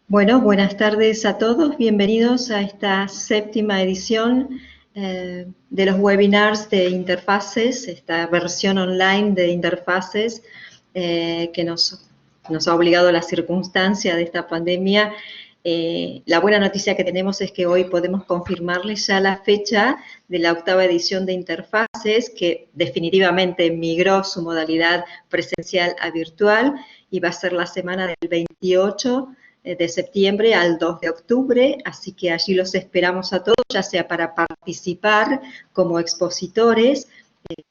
Bueno, buenas tardes a todos. Bienvenidos a esta séptima edición de los webinars de Interfaces, esta versión online de Interfaces que nos ha obligado a la circunstancia de esta pandemia. La buena noticia que tenemos es que hoy podemos confirmarles ya la fecha de la octava edición de Interfaces, que definitivamente migró su modalidad presencial a virtual y va a ser la semana del 28 de septiembre al 2 de octubre, así que allí los esperamos a todos, ya sea para participar como expositores en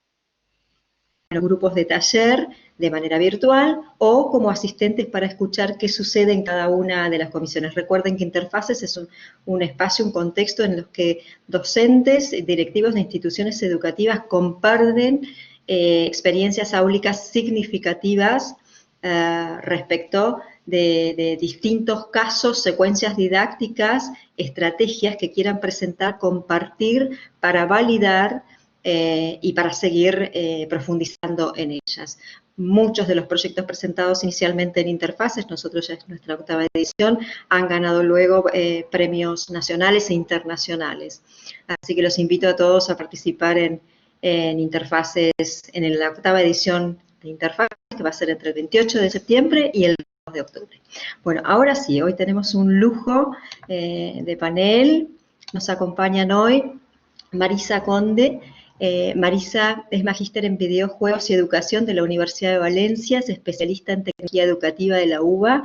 los grupos de taller de manera virtual o como asistentes para escuchar qué sucede en cada una de las comisiones. Recuerden que Interfaces es un espacio, un contexto en los que docentes, directivos de instituciones educativas comparten experiencias áulicas significativas respecto de distintos casos, secuencias didácticas, estrategias que quieran presentar, compartir para validar y para seguir profundizando en ellas. Muchos de los proyectos presentados inicialmente en Interfaces, nosotros ya es nuestra octava edición, han ganado luego premios nacionales e internacionales. Así que los invito a todos a participar en Interfaces, en la octava edición de Interfaces, que va a ser entre el 28 de septiembre y el 2 de octubre. Bueno, ahora sí, hoy tenemos un lujo de panel. Nos acompañan hoy Marisa Conde. Marisa es magíster en videojuegos y educación de la Universidad de Valencia, es especialista en tecnología educativa de la UBA,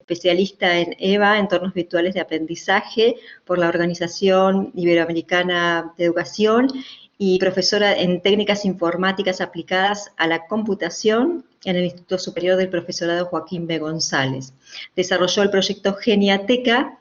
especialista en EVA, entornos virtuales de aprendizaje, por la Organización Iberoamericana de Educación, y profesora en técnicas informáticas aplicadas a la computación en el Instituto Superior del Profesorado Joaquín B. González. Desarrolló el proyecto Geniateca,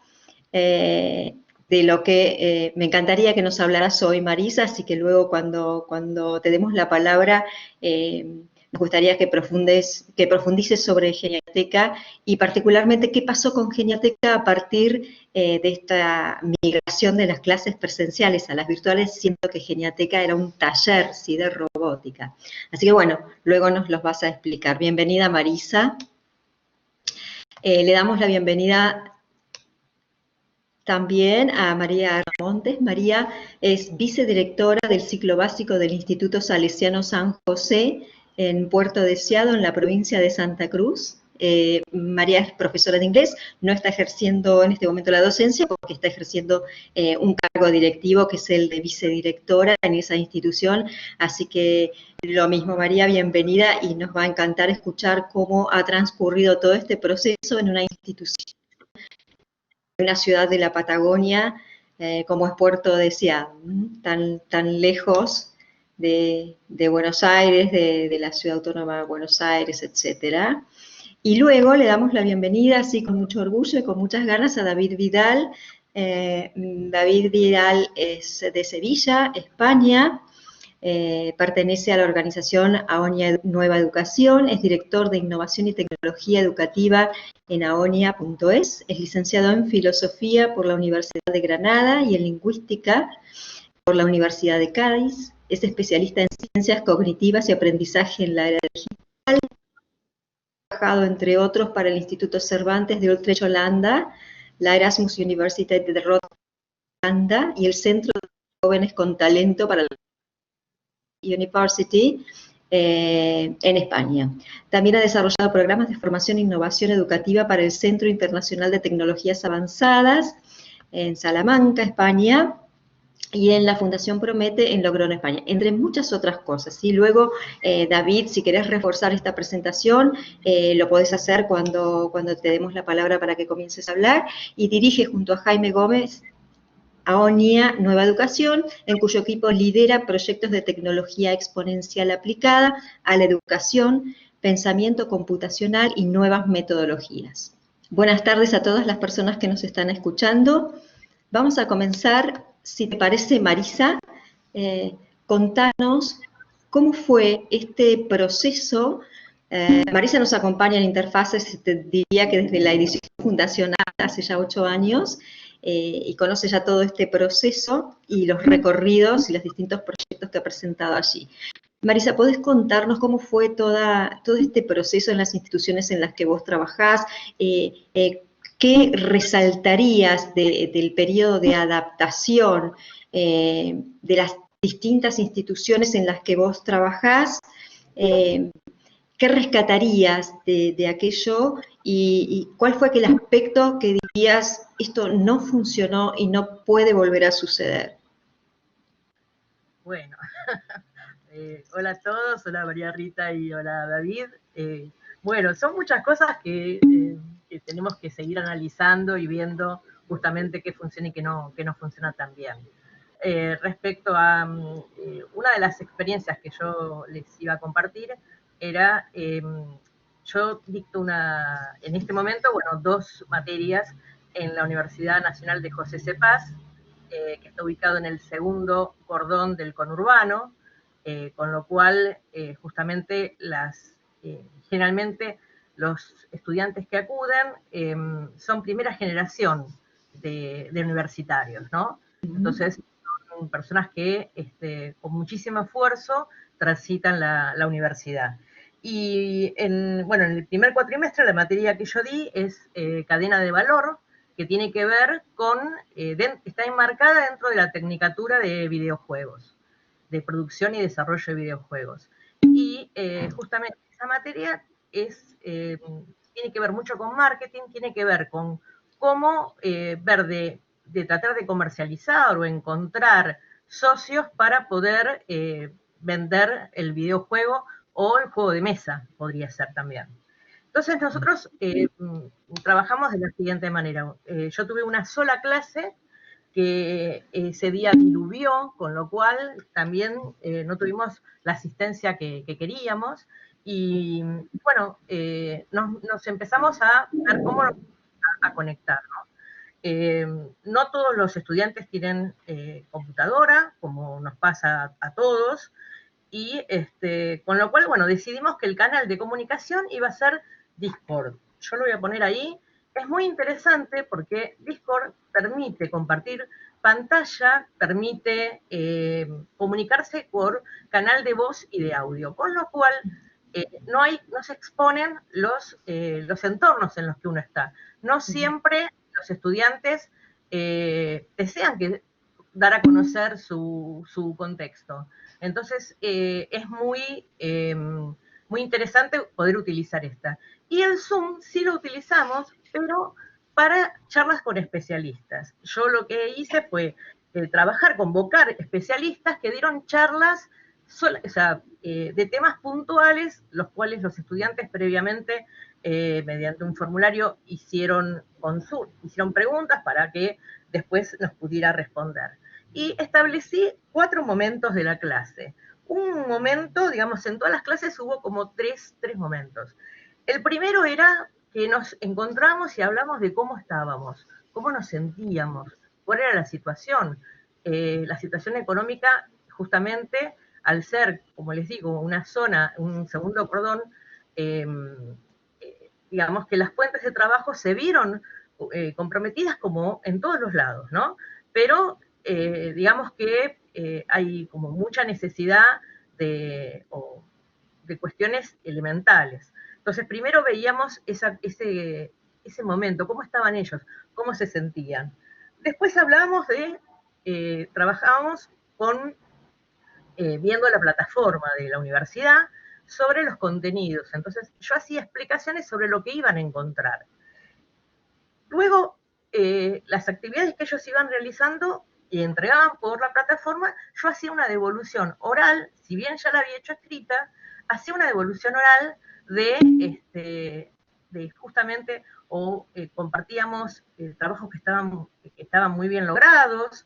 de lo que me encantaría que nos hablaras hoy, Marisa, así que luego cuando te demos la palabra, me gustaría que profundices sobre Geniateca y particularmente qué pasó con Geniateca a partir de esta migración de las clases presenciales a las virtuales, siendo que Geniateca era un taller, sí, de robótica. Así que bueno, luego nos los vas a explicar. Bienvenida, Marisa. Le damos la bienvenida también a María Montes. María es vicedirectora del ciclo básico del Instituto Salesiano San José en Puerto Deseado, en la provincia de Santa Cruz. María es profesora de inglés, no está ejerciendo en este momento la docencia porque está ejerciendo un cargo directivo que es el de vicedirectora en esa institución, así que lo mismo, María, bienvenida, y nos va a encantar escuchar cómo ha transcurrido todo este proceso en una institución, una ciudad de la Patagonia como es Puerto Deseado, tan lejos de Buenos Aires, de la ciudad autónoma de Buenos Aires, etcétera. Y luego le damos la bienvenida, así con mucho orgullo y con muchas ganas, a David Vidal. David Vidal es de Sevilla, España. Pertenece a la organización AONIA Nueva Educación, es director de Innovación y Tecnología Educativa en aonia.es, es licenciado en Filosofía por la Universidad de Granada y en Lingüística por la Universidad de Cádiz, es especialista en Ciencias Cognitivas y Aprendizaje en la era digital, ha trabajado entre otros para el Instituto Cervantes de Utrecht, Holanda, la Erasmus University de Rotterdam, Holanda, y el Centro de Jóvenes con Talento para la University en España. También ha desarrollado programas de formación e innovación educativa para el Centro Internacional de Tecnologías Avanzadas en Salamanca, España, y en la Fundación Promete en Logroño, España, entre muchas otras cosas. Y luego, David, si querés reforzar esta presentación, lo podés hacer cuando te demos la palabra para que comiences a hablar, y dirige junto a Jaime Gómez AONIA Nueva Educación, en cuyo equipo lidera proyectos de tecnología exponencial aplicada a la educación, pensamiento computacional y nuevas metodologías. Buenas tardes a todas las personas que nos están escuchando. Vamos a comenzar, si te parece, Marisa, contanos cómo fue este proceso. Marisa nos acompaña en Interfaces, te diría que desde la edición fundacional hace ya 8 años, y conoce ya todo este proceso y los recorridos y los distintos proyectos que ha presentado allí. Marisa, ¿podés contarnos cómo fue todo este proceso en las instituciones en las que vos trabajás? ¿Qué ¿qué resaltarías del periodo de adaptación de las distintas instituciones en las que vos trabajás? ¿Qué rescatarías de aquello y cuál fue aquel aspecto que dirías, esto no funcionó y no puede volver a suceder? Bueno, hola a todos, hola María Rita y hola David. Bueno, son muchas cosas que tenemos que seguir analizando y viendo justamente qué funciona y qué no funciona tan bien. Respecto a una de las experiencias que yo les iba a compartir era, yo dicto en este momento, bueno, 2 materias en la Universidad Nacional de José C. Paz, que está ubicado en el segundo cordón del conurbano, con lo cual justamente generalmente los estudiantes que acuden son primera generación de universitarios, ¿no? Entonces, son personas que con muchísimo esfuerzo transitan la universidad. Y bueno, en el primer cuatrimestre la materia que yo di es cadena de valor, que tiene que ver con, está enmarcada dentro de la Tecnicatura de videojuegos, de producción y desarrollo de videojuegos. Y justamente esa materia tiene que ver mucho con marketing, tiene que ver con cómo ver de tratar de comercializar o encontrar socios para poder vender el videojuego o el juego de mesa, podría ser también. Entonces nosotros trabajamos de la siguiente manera. Yo tuve una sola clase que ese día diluvió, con lo cual también no tuvimos la asistencia que queríamos. Y bueno, nos empezamos a ver cómo a conectar, ¿no? No todos los estudiantes tienen computadora, como nos pasa a todos, y con lo cual, bueno, decidimos que el canal de comunicación iba a ser Discord. Yo lo voy a poner ahí. Es muy interesante porque Discord permite compartir pantalla, permite comunicarse por canal de voz y de audio, con lo cual no se exponen los entornos en los que uno está. No siempre los estudiantes desean dar a conocer su contexto. Entonces, es muy interesante poder utilizar esta. Y el Zoom sí lo utilizamos, pero para charlas con especialistas. Yo lo que hice fue trabajar, convocar especialistas que dieron charlas de temas puntuales, los cuales los estudiantes previamente, mediante un formulario, hicieron preguntas para que después nos pudiera responder. Y establecí 4 momentos de la clase. Un momento, digamos, en todas las clases hubo como tres momentos. El primero era que nos encontramos y hablamos de cómo estábamos, cómo nos sentíamos, cuál era la situación. La situación económica, justamente, al ser, como les digo, una zona, un segundo cordón, digamos que las fuentes de trabajo se vieron comprometidas como en todos los lados, ¿no? Pero digamos que hay como mucha necesidad de cuestiones elementales. Entonces, primero veíamos ese momento, cómo estaban ellos, cómo se sentían. Después hablábamos trabajábamos viendo la plataforma de la universidad sobre los contenidos. Entonces, yo hacía explicaciones sobre lo que iban a encontrar. Luego, las actividades que ellos iban realizando y entregaban por la plataforma, yo hacía una devolución oral, si bien ya la había hecho escrita, hacía una devolución oral de justamente, o compartíamos trabajos que estaban muy bien logrados,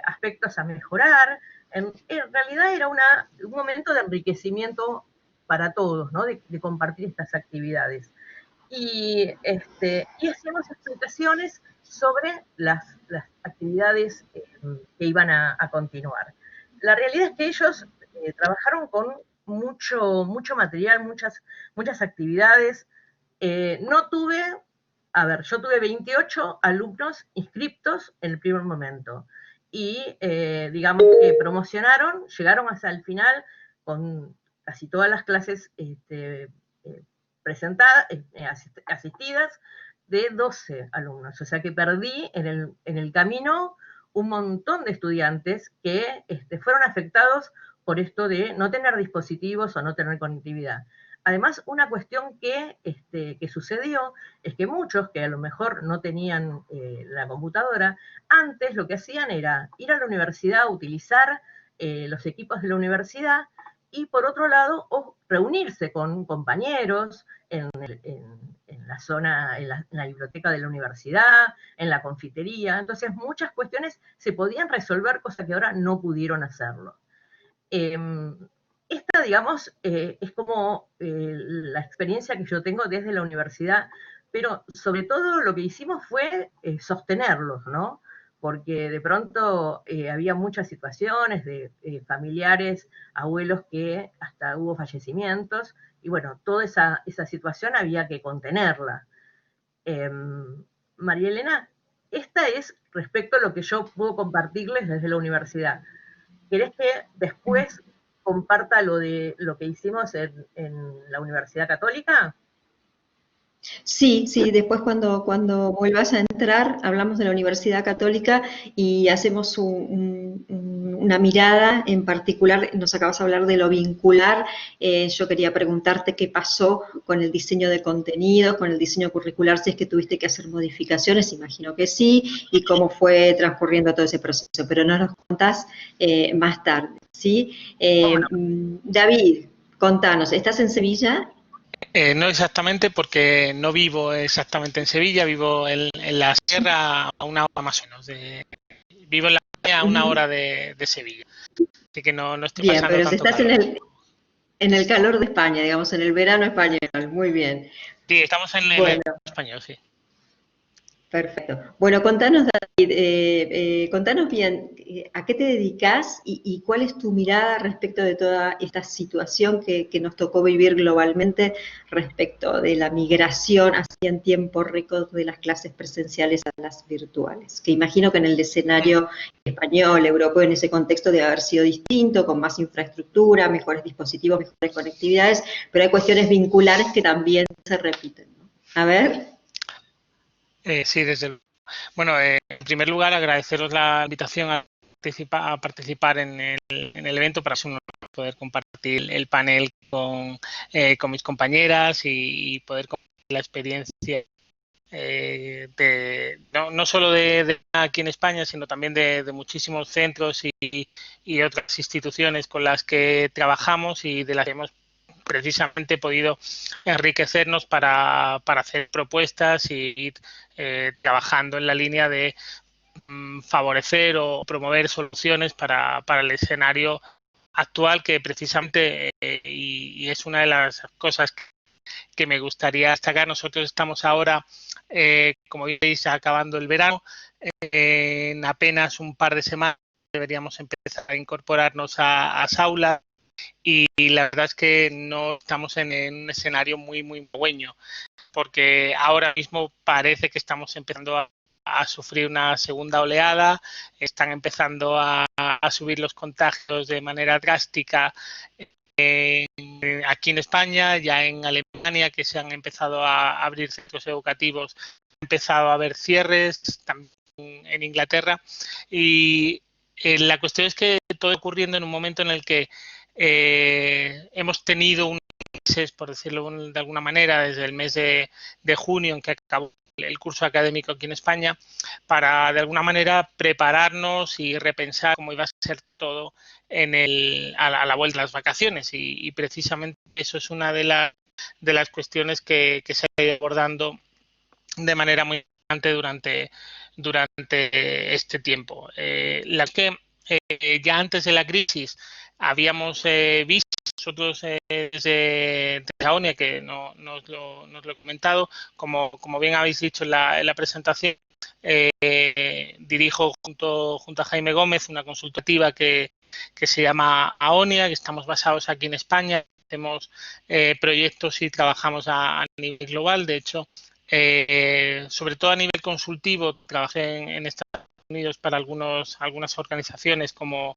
aspectos a mejorar. En realidad era un momento de enriquecimiento para todos, ¿no? de compartir estas actividades. Y hacíamos explicaciones sobre las actividades que iban a continuar. La realidad es que ellos trabajaron con mucho material, muchas actividades. No tuve, yo tuve 28 alumnos inscriptos en el primer momento y digamos que promocionaron, llegaron hasta el final con casi todas las clases presentadas, asistidas, de 12 alumnos, o sea que perdí en el camino un montón de estudiantes que fueron afectados por esto de no tener dispositivos o no tener conectividad. Además, una cuestión que sucedió es que muchos que a lo mejor no tenían la computadora, antes lo que hacían era ir a la universidad, utilizar los equipos de la universidad y por otro lado reunirse con compañeros en la zona, en la biblioteca de la universidad, en la confitería. Entonces muchas cuestiones se podían resolver, cosa que ahora no pudieron hacerlo. Esta, digamos, es como la experiencia que yo tengo desde la universidad, pero sobre todo lo que hicimos fue sostenerlos, ¿no? Porque de pronto había muchas situaciones de familiares, abuelos que hasta hubo fallecimientos, y bueno, toda esa situación había que contenerla. María Elena, esta es respecto a lo que yo puedo compartirles desde la universidad. ¿Querés que después comparta lo de lo que hicimos en la Universidad Católica? Sí, sí, después cuando vuelvas a entrar hablamos de la Universidad Católica y hacemos una mirada en particular, nos acabas de hablar de lo vincular, yo quería preguntarte qué pasó con el diseño de contenidos, con el diseño curricular, si es que tuviste que hacer modificaciones, imagino que sí, y cómo fue transcurriendo todo ese proceso, pero nos lo contás más tarde, ¿sí? Bueno, David, contanos, ¿estás en Sevilla? No exactamente, porque no vivo exactamente en Sevilla, vivo en la sierra a una hora más o menos. Vivo en la montaña a una hora de Sevilla. Así que no estoy Bien, pasando pero si tanto estás calor. en el calor de España, digamos, en el verano español, muy bien. Sí, estamos en el Bueno, español, sí. perfecto. Bueno, contanos, David, contanos bien, ¿a qué te dedicas y cuál es tu mirada respecto de toda esta situación que nos tocó vivir globalmente respecto de la migración así en tiempo récord de las clases presenciales a las virtuales? Que imagino que en el escenario español, europeo, en ese contexto debe haber sido distinto, con más infraestructura, mejores dispositivos, mejores conectividades, pero hay cuestiones vinculares que también se repiten, ¿no? A ver. Sí, desde luego. Bueno, en primer lugar, agradeceros la invitación a participar en el evento para poder compartir el panel con mis compañeras y poder compartir la experiencia no solo de aquí en España, sino también de muchísimos centros y otras instituciones con las que trabajamos y de las que hemos precisamente podido enriquecernos para hacer propuestas y ir trabajando en la línea de favorecer o promover soluciones para el escenario actual, que precisamente y es una de las cosas que me gustaría destacar. Nosotros estamos ahora, como veis, acabando el verano. En apenas un par de semanas deberíamos empezar a incorporarnos a aulas y la verdad es que no estamos en un escenario muy bueño, porque ahora mismo parece que estamos empezando a sufrir una segunda oleada, están empezando a subir los contagios de manera drástica aquí en España, ya en Alemania, que se han empezado a abrir centros educativos, ha empezado a haber cierres, también en Inglaterra, y la cuestión es que todo ocurriendo en un momento en el que hemos tenido un mes, por decirlo de alguna manera, desde el mes de junio en que acabó el curso académico aquí en España, para de alguna manera prepararnos y repensar cómo iba a ser todo a la vuelta de las vacaciones, y precisamente eso es una de las cuestiones que se ha ido abordando de manera muy importante durante este tiempo. La que ya antes de la crisis habíamos visto nosotros desde AONIA, que nos lo he comentado, como bien habéis dicho en la presentación, dirijo junto a Jaime Gómez una consultativa que se llama AONIA, que estamos basados aquí en España, hacemos proyectos y trabajamos a nivel global. De hecho, sobre todo a nivel consultivo, trabajé en Estados Unidos para algunas organizaciones como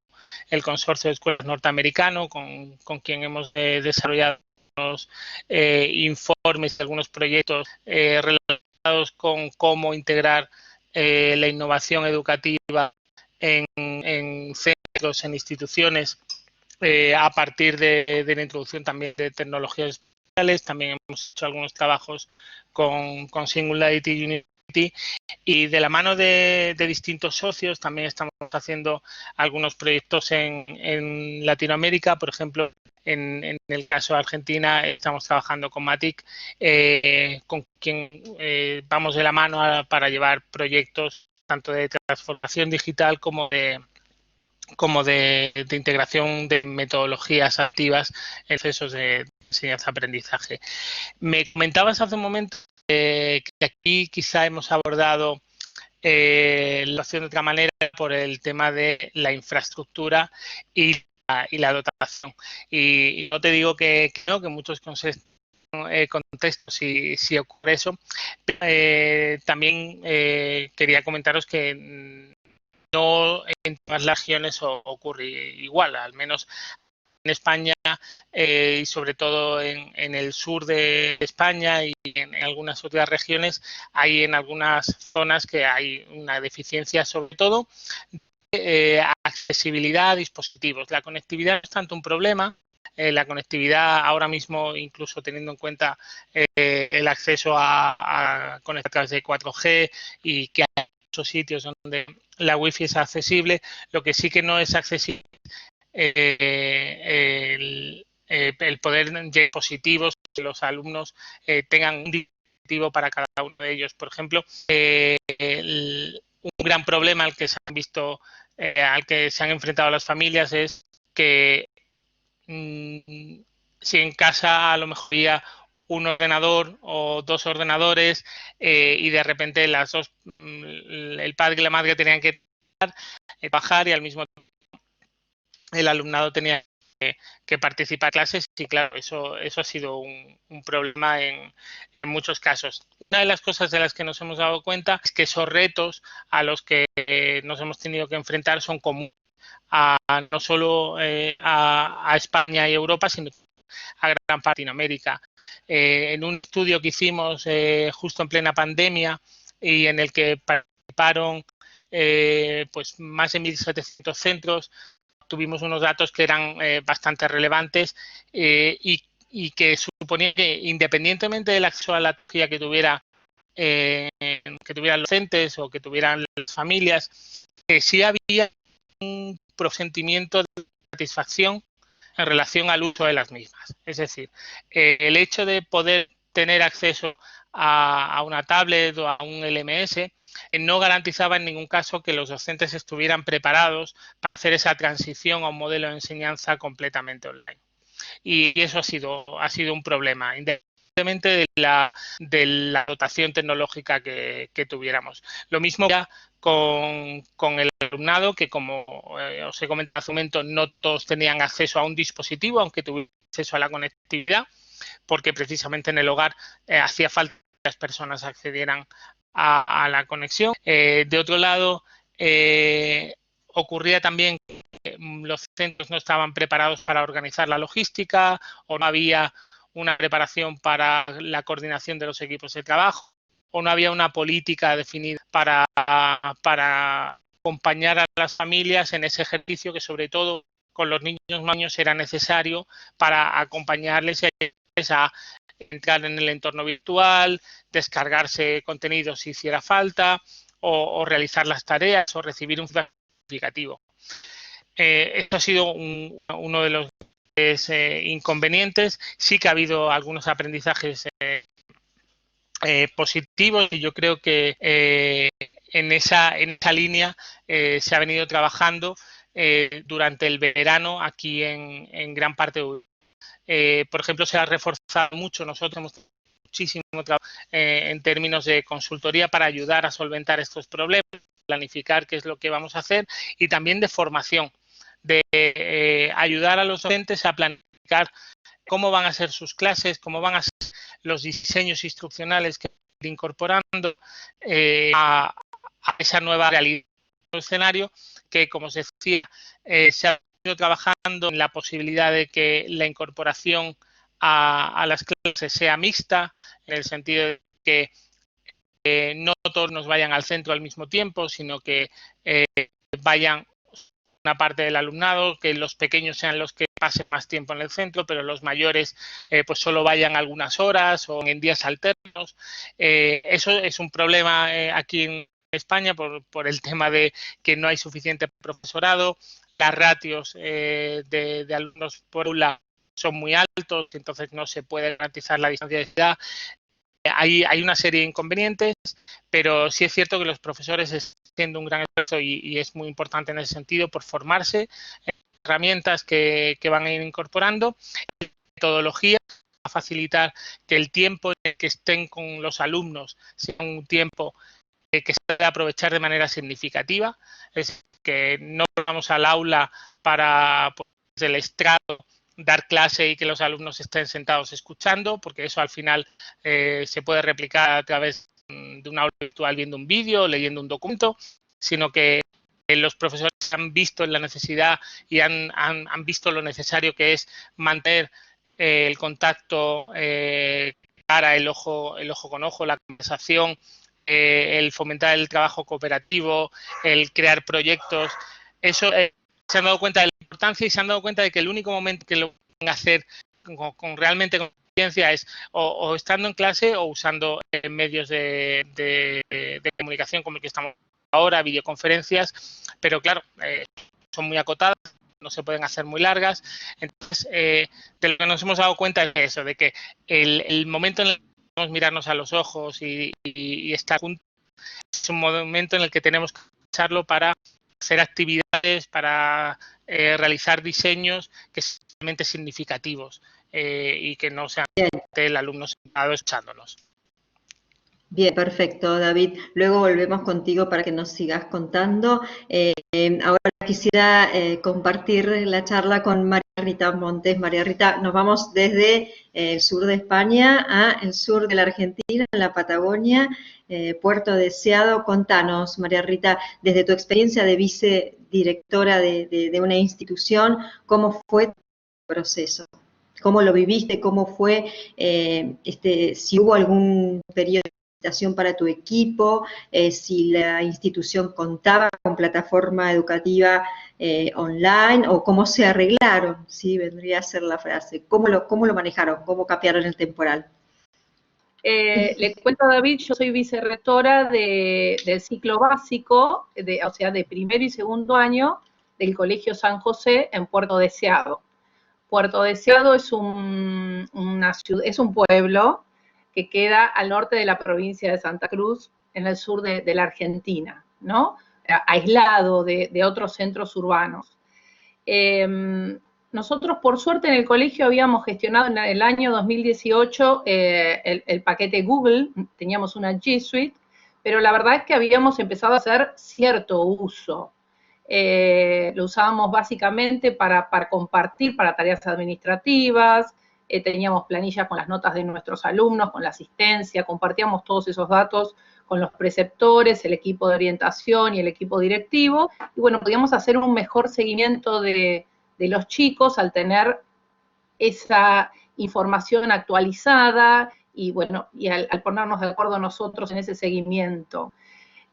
el Consorcio de Escuelas Norteamericano, con quien hemos desarrollado algunos informes y algunos proyectos relacionados con cómo integrar la innovación educativa en centros, en instituciones, a partir de la introducción también de tecnologías digitales. También hemos hecho algunos trabajos con Singularity University, y de la mano de distintos socios también estamos haciendo algunos proyectos en Latinoamérica. Por ejemplo, en el caso de Argentina estamos trabajando con Matic, con quien vamos de la mano para llevar proyectos tanto de transformación digital como de integración de metodologías activas en procesos de enseñanza-aprendizaje. Me comentabas hace un momento que aquí quizá hemos abordado la opción de otra manera por el tema de la infraestructura y la dotación. Y no te digo que no, que muchos contextos sí ocurre eso. También quería comentaros que no en todas las regiones ocurre igual, al menos en España, y sobre todo en el sur de España y en algunas otras regiones, hay en algunas zonas que hay una deficiencia, sobre todo accesibilidad a dispositivos. La conectividad no es tanto un problema. La conectividad ahora mismo, incluso teniendo en cuenta el acceso a conectar a través de 4G y que hay muchos sitios donde la wifi es accesible, lo que sí que no es accesible el poder de dispositivos, que los alumnos tengan un dispositivo para cada uno de ellos. Por ejemplo, un gran problema al que se han visto, al que se han enfrentado las familias es que si en casa a lo mejor había un ordenador o dos ordenadores y de repente el padre y la madre tenían que bajar y al mismo tiempo el alumnado tenía que participar en clases, y claro, eso ha sido un problema en muchos casos. Una de las cosas de las que nos hemos dado cuenta es que esos retos a los que nos hemos tenido que enfrentar son comunes no solo a España y Europa, sino a gran parte de Latinoamérica. En un estudio que hicimos justo en plena pandemia y en el que participaron pues más de 1.700 centros, tuvimos unos datos que eran bastante relevantes y que suponían que, independientemente del acceso a la tecnología que tuvieran los docentes o que tuvieran las familias, sí había un sentimiento de satisfacción en relación al uso de las mismas. Es decir, el hecho de poder tener acceso a una tablet o a un LMS no garantizaba en ningún caso que los docentes estuvieran preparados para hacer esa transición a un modelo de enseñanza completamente online. Y eso ha sido un problema, independientemente de la dotación tecnológica que tuviéramos. Lo mismo ya con el alumnado, que como os he comentado hace un momento, no todos tenían acceso a un dispositivo, aunque tuvieran acceso a la conectividad, porque precisamente en el hogar hacía falta que las personas accedieran a la conexión. De otro lado, ocurría también que los centros no estaban preparados para organizar la logística o no había una preparación para la coordinación de los equipos de trabajo o no había una política definida para acompañar a las familias en ese ejercicio que sobre todo con los niños más era necesario para acompañarles a entrar en el entorno virtual, descargarse contenidos si hiciera falta o realizar las tareas o recibir un feedback significativo. Esto ha sido uno de los inconvenientes. Sí que ha habido algunos aprendizajes positivos y yo creo que en esa línea se ha venido trabajando durante el verano aquí en gran parte de Europa. Por ejemplo, se ha reforzado mucho, nosotros hemos tenido muchísimo trabajo en términos de consultoría para ayudar a solventar estos problemas, planificar qué es lo que vamos a hacer y también de formación, de ayudar a los docentes a planificar cómo van a ser sus clases, cómo van a ser los diseños instruccionales que van incorporando a esa nueva realidad del escenario que, como os decía, se ha ido trabajando en la posibilidad de que la incorporación a las clases sea mixta, en el sentido de que no todos nos vayan al centro al mismo tiempo, sino que vayan una parte del alumnado, que los pequeños sean los que pasen más tiempo en el centro, pero los mayores pues solo vayan algunas horas o en días alternos. Eso es un problema aquí en España por el tema de que no hay suficiente profesorado, las ratios de alumnos por aula son muy altos, entonces no se puede garantizar la distancialidad. Hay una serie de inconvenientes, pero sí es cierto que los profesores están haciendo un gran esfuerzo y es muy importante en ese sentido por formarse, herramientas que van a ir incorporando, metodologías para facilitar que el tiempo en el que estén con los alumnos sea un tiempo que se debe aprovechar de manera significativa, es que no vamos al aula para pues, el estrado dar clase y que los alumnos estén sentados escuchando, porque eso al final se puede replicar a través de una aula virtual viendo un vídeo, leyendo un documento, sino que los profesores han visto la necesidad y han visto lo necesario que es mantener el contacto cara, el ojo con ojo, la conversación, el fomentar el trabajo cooperativo, el crear proyectos. Eso se han dado cuenta de la importancia y se han dado cuenta de que el único momento que lo pueden hacer realmente con conciencia es o estando en clase o usando medios de comunicación como el que estamos ahora, videoconferencias, pero claro, son muy acotadas, no se pueden hacer muy largas. Entonces, de lo que nos hemos dado cuenta es eso, de que el momento en el que podemos mirarnos a los ojos y estar juntos es un momento en el que tenemos que usarlo para hacer actividades, para realizar diseños que sean realmente significativos y que no sean el alumno sentado escuchándonos. Bien, perfecto, David. Luego volvemos contigo para que nos sigas contando. Ahora quisiera compartir la charla con María Rita Montes. María Rita, nos vamos desde el sur de España a el sur de la Argentina, en la Patagonia, Puerto Deseado. Contanos, María Rita, desde tu experiencia de vicedirectora de una institución, ¿cómo fue tu proceso? ¿Cómo lo viviste? ¿Cómo fue? Si hubo algún periodo de capacitación para tu equipo, si la institución contaba con plataforma educativa online o cómo se arreglaron, ¿sí? Vendría a ser la frase. ¿Cómo lo manejaron? ¿Cómo capearon el temporal? Le cuento a David, yo soy vicerrectora del ciclo básico, o sea, de primero y segundo año del Colegio San José en Puerto Deseado. Puerto Deseado es un pueblo que queda al norte de la provincia de Santa Cruz, en el sur de la Argentina, ¿no? Aislado de otros centros urbanos. Nosotros, por suerte, en el colegio habíamos gestionado en el año 2018 el paquete Google, teníamos una G Suite, pero la verdad es que habíamos empezado a hacer cierto uso. Lo usábamos básicamente para compartir, para tareas administrativas, teníamos planillas con las notas de nuestros alumnos, con la asistencia, compartíamos todos esos datos con los preceptores, el equipo de orientación y el equipo directivo, y bueno, podíamos hacer un mejor seguimiento de los chicos al tener esa información actualizada y bueno, y al ponernos de acuerdo nosotros en ese seguimiento.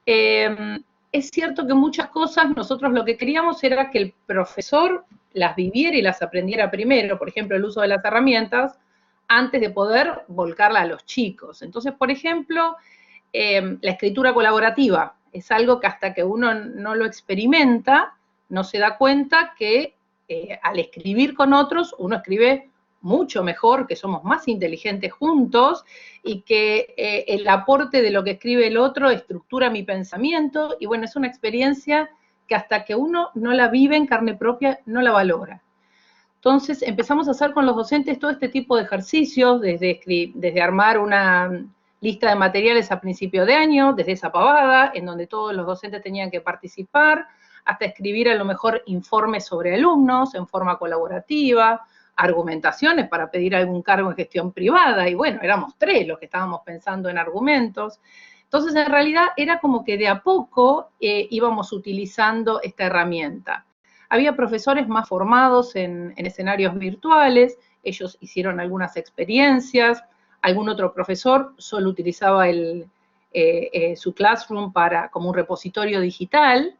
Es cierto que muchas cosas nosotros lo que queríamos era que el profesor las viviera y las aprendiera primero, por ejemplo, el uso de las herramientas, antes de poder volcarla a los chicos. Entonces, por ejemplo, la escritura colaborativa es algo que hasta que uno no lo experimenta, no se da cuenta que al escribir con otros, uno escribe mucho mejor, que somos más inteligentes juntos y que el aporte de lo que escribe el otro estructura mi pensamiento y bueno, es una experiencia que hasta que uno no la vive en carne propia, no la valora. Entonces empezamos a hacer con los docentes todo este tipo de ejercicios, desde armar una lista de materiales a principio de año, desde esa pavada, en donde todos los docentes tenían que participar, hasta escribir a lo mejor informes sobre alumnos en forma colaborativa, argumentaciones para pedir algún cargo en gestión privada, y bueno, éramos 3 los que estábamos pensando en argumentos. Entonces, en realidad, era como que de a poco íbamos utilizando esta herramienta. Había profesores más formados en escenarios virtuales, ellos hicieron algunas experiencias, algún otro profesor solo utilizaba el su Classroom como un repositorio digital.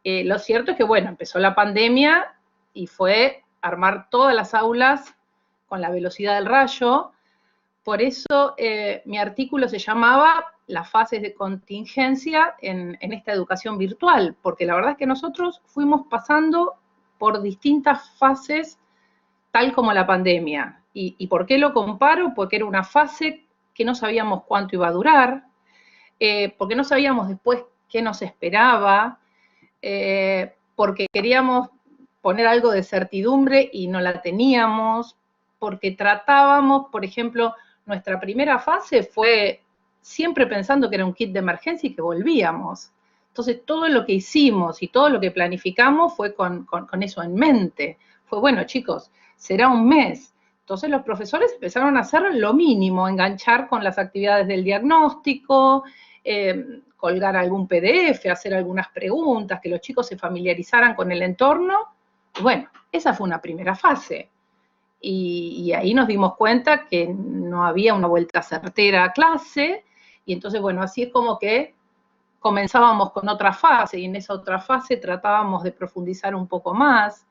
Lo cierto es que, bueno, empezó la pandemia y fue armar todas las aulas con la velocidad del rayo. Por eso mi artículo se llamaba Las fases de contingencia en esta educación virtual, porque la verdad es que nosotros fuimos pasando por distintas fases tal como la pandemia. ¿Y por qué lo comparo? Porque era una fase que no sabíamos cuánto iba a durar, porque no sabíamos después qué nos esperaba, porque queríamos poner algo de certidumbre y no la teníamos, porque tratábamos, por ejemplo, nuestra primera fase fue siempre pensando que era un kit de emergencia y que volvíamos. Entonces, todo lo que hicimos y todo lo que planificamos fue con eso en mente. Fue, bueno, chicos, será un mes. Entonces, los profesores empezaron a hacer lo mínimo, enganchar con las actividades del diagnóstico, colgar algún PDF, hacer algunas preguntas, que los chicos se familiarizaran con el entorno. Bueno, esa fue una primera fase. Y ahí nos dimos cuenta que no había una vuelta certera a clase, y entonces, bueno, así es como que comenzábamos con otra fase, y en esa otra fase tratábamos de profundizar un poco más.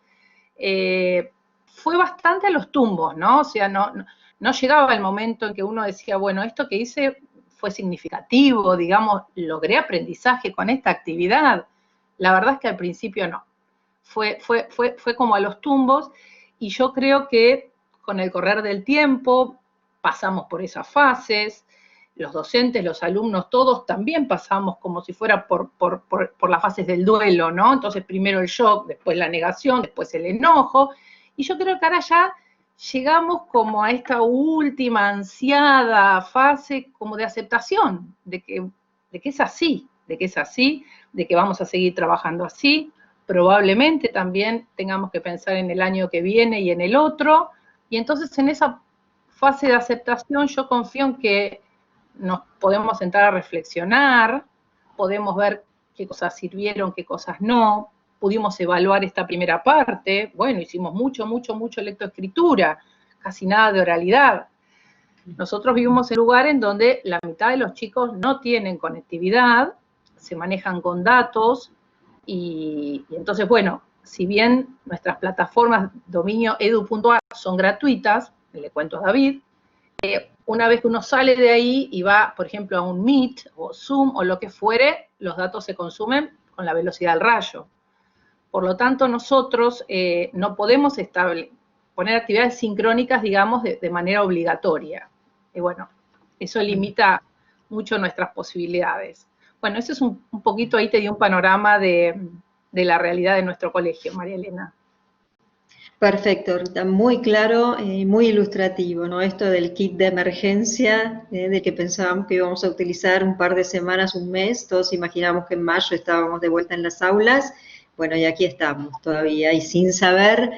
Fue bastante a los tumbos, ¿no? O sea, no llegaba el momento en que uno decía, bueno, esto que hice fue significativo, digamos, logré aprendizaje con esta actividad. La verdad es que al principio no. Fue como a los tumbos, y yo creo que con el correr del tiempo pasamos por esas fases, los docentes, los alumnos, todos también pasamos como si fuera por las fases del duelo, ¿no? Entonces primero el shock, después la negación, después el enojo, y yo creo que ahora ya llegamos como a esta última ansiada fase como de aceptación, de que es así, de que vamos a seguir trabajando así. Probablemente también tengamos que pensar en el año que viene y en el otro, y entonces en esa fase de aceptación yo confío en que nos podemos sentar a reflexionar, podemos ver qué cosas sirvieron, qué cosas no, pudimos evaluar esta primera parte, bueno, hicimos mucho lectoescritura, casi nada de oralidad. Nosotros vivimos en un lugar en donde la mitad de los chicos no tienen conectividad, se manejan con datos, y entonces, bueno, si bien nuestras plataformas dominio edu.ar son gratuitas, le cuento a David, una vez que uno sale de ahí y va, por ejemplo, a un Meet o Zoom o lo que fuere, los datos se consumen con la velocidad del rayo. Por lo tanto, nosotros no podemos poner actividades sincrónicas, digamos, de manera obligatoria. Y bueno, eso limita mucho nuestras posibilidades. Bueno, eso es un poquito, ahí te di un panorama de la realidad de nuestro colegio, María Elena. Perfecto, Rita, muy claro y muy ilustrativo, ¿no? Esto del kit de emergencia, de que pensábamos que íbamos a utilizar un par de semanas, un mes, todos imaginamos que en mayo estábamos de vuelta en las aulas, bueno, y aquí estamos todavía, y sin saber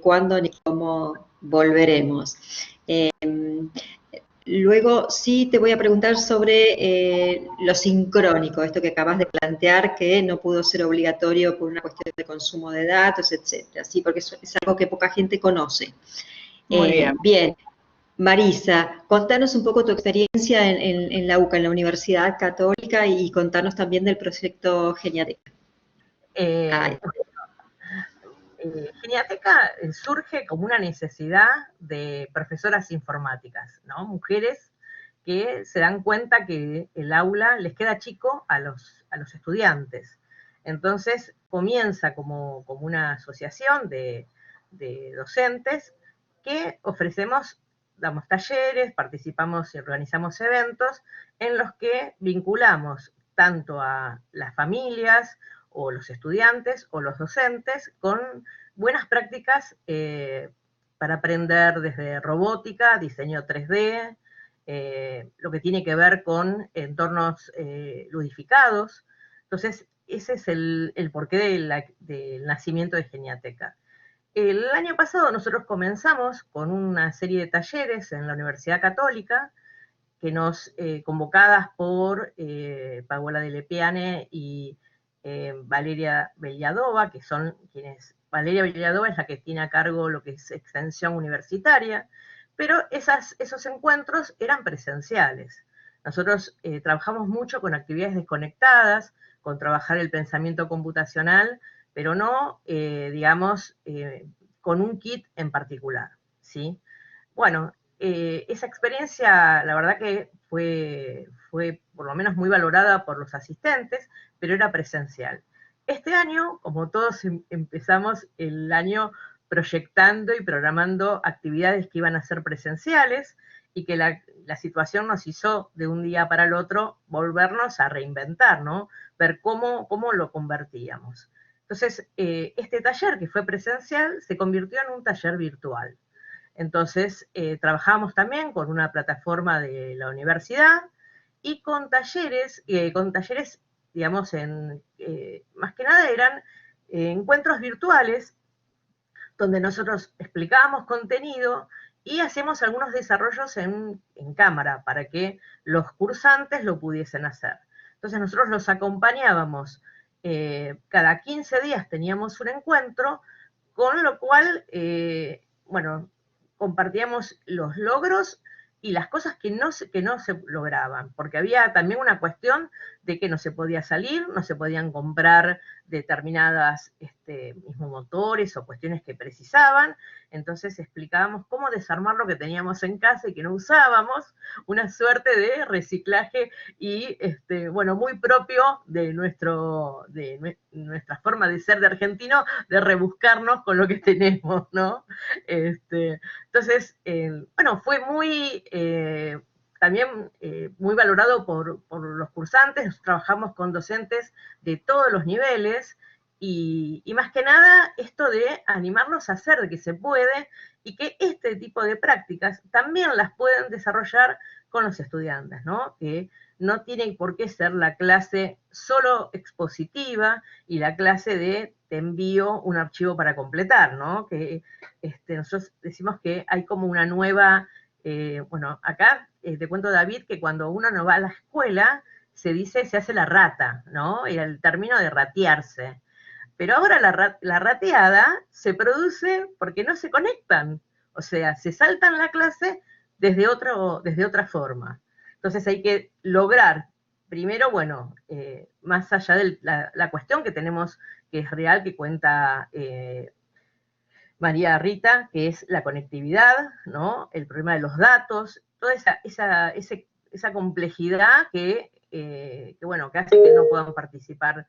cuándo ni cómo volveremos. Luego sí te voy a preguntar sobre lo sincrónico, esto que acabas de plantear, que no pudo ser obligatorio por una cuestión de consumo de datos, etcétera, sí, porque es algo que poca gente conoce. Muy bien. Bien, Marisa, contanos un poco tu experiencia en la UCA, en la Universidad Católica, y contanos también del proyecto Geniateca. Geniateca surge como una necesidad de profesoras informáticas, ¿no? Mujeres que se dan cuenta que el aula les queda chico a los estudiantes. Entonces comienza como una asociación de docentes que ofrecemos, damos talleres, participamos y organizamos eventos en los que vinculamos tanto a las familias o los estudiantes o los docentes con buenas prácticas para aprender desde robótica, diseño 3D, lo que tiene que ver con entornos ludificados. Entonces, ese es el porqué del nacimiento de Geniateca. El año pasado nosotros comenzamos con una serie de talleres en la Universidad Católica, que convocadas por Paola de Lepiane y Valeria Belladova, que son quienes, Valeria Belladova es la que tiene a cargo lo que es extensión universitaria, pero esos encuentros eran presenciales. Nosotros trabajamos mucho con actividades desconectadas, con trabajar el pensamiento computacional, pero no, digamos, con un kit en particular, ¿sí? Bueno, esa experiencia, la verdad que fue por lo menos muy valorada por los asistentes, pero era presencial. Este año, como todos empezamos el año proyectando y programando actividades que iban a ser presenciales, y que la situación nos hizo de un día para el otro volvernos a reinventar, ¿no? Ver cómo lo convertíamos. Entonces, este taller que fue presencial se convirtió en un taller virtual. Entonces, trabajamos también con una plataforma de la universidad y con talleres, digamos, más que nada eran encuentros virtuales donde nosotros explicábamos contenido y hacemos algunos desarrollos en cámara para que los cursantes lo pudiesen hacer. Entonces nosotros los acompañábamos, cada 15 días teníamos un encuentro, con lo cual, bueno, compartíamos los logros y las cosas que no se lograban, porque había también una cuestión de que no se podía salir, no se podían comprar determinadas mismos motores o cuestiones que precisaban. Entonces explicábamos cómo desarmar lo que teníamos en casa y que no usábamos, una suerte de reciclaje y, bueno, muy propio de nuestra forma de ser de argentino, de rebuscarnos con lo que tenemos, ¿no? Entonces, bueno, fue muy, también muy valorado por los cursantes. Trabajamos con docentes de todos los niveles y más que nada esto de animarlos a hacer, de que se puede y que este tipo de prácticas también las pueden desarrollar con los estudiantes, ¿no? Que no tiene por qué ser la clase solo expositiva y la clase de te envío un archivo para completar, ¿no? Que nosotros decimos que hay como una nueva, bueno, acá te cuento, David, que cuando uno no va a la escuela, se hace la rata, ¿no? Y el término de ratearse. Pero ahora la rateada se produce porque no se conectan, o sea, se saltan la clase desde otra forma. Entonces hay que lograr, primero, bueno, más allá de la cuestión que tenemos, que es real, que cuenta María Rita, que es la conectividad, ¿no? El problema de los datos, toda esa complejidad que bueno, que hace que no puedan participar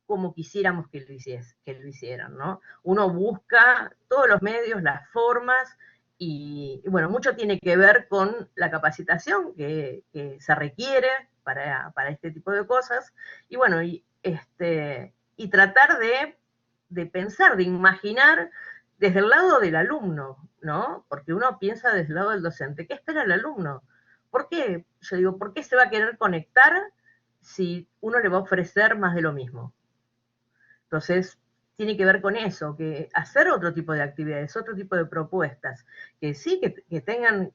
como quisiéramos que lo hicieran, ¿no? Uno busca todos los medios, las formas, y bueno, mucho tiene que ver con la capacitación que se requiere para este tipo de cosas, y bueno, y tratar de pensar, de imaginar desde el lado del alumno, ¿no? Porque uno piensa desde el lado del docente, ¿qué espera el alumno? ¿Por qué? Yo digo, ¿por qué se va a querer conectar si uno le va a ofrecer más de lo mismo? Entonces, tiene que ver con eso, que hacer otro tipo de actividades, otro tipo de propuestas, que sí, que tengan,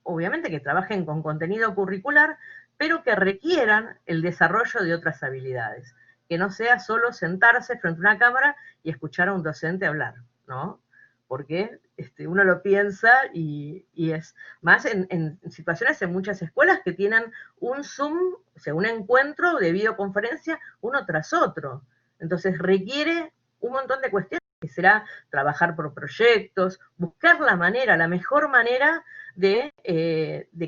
obviamente que trabajen con contenido curricular, pero que requieran el desarrollo de otras habilidades, que no sea solo sentarse frente a una cámara y escuchar a un docente hablar, ¿no? Porque uno lo piensa y es más en situaciones en muchas escuelas que tienen un Zoom, o sea, un encuentro de videoconferencia uno tras otro. Entonces requiere un montón de cuestiones, que será trabajar por proyectos, buscar la mejor manera de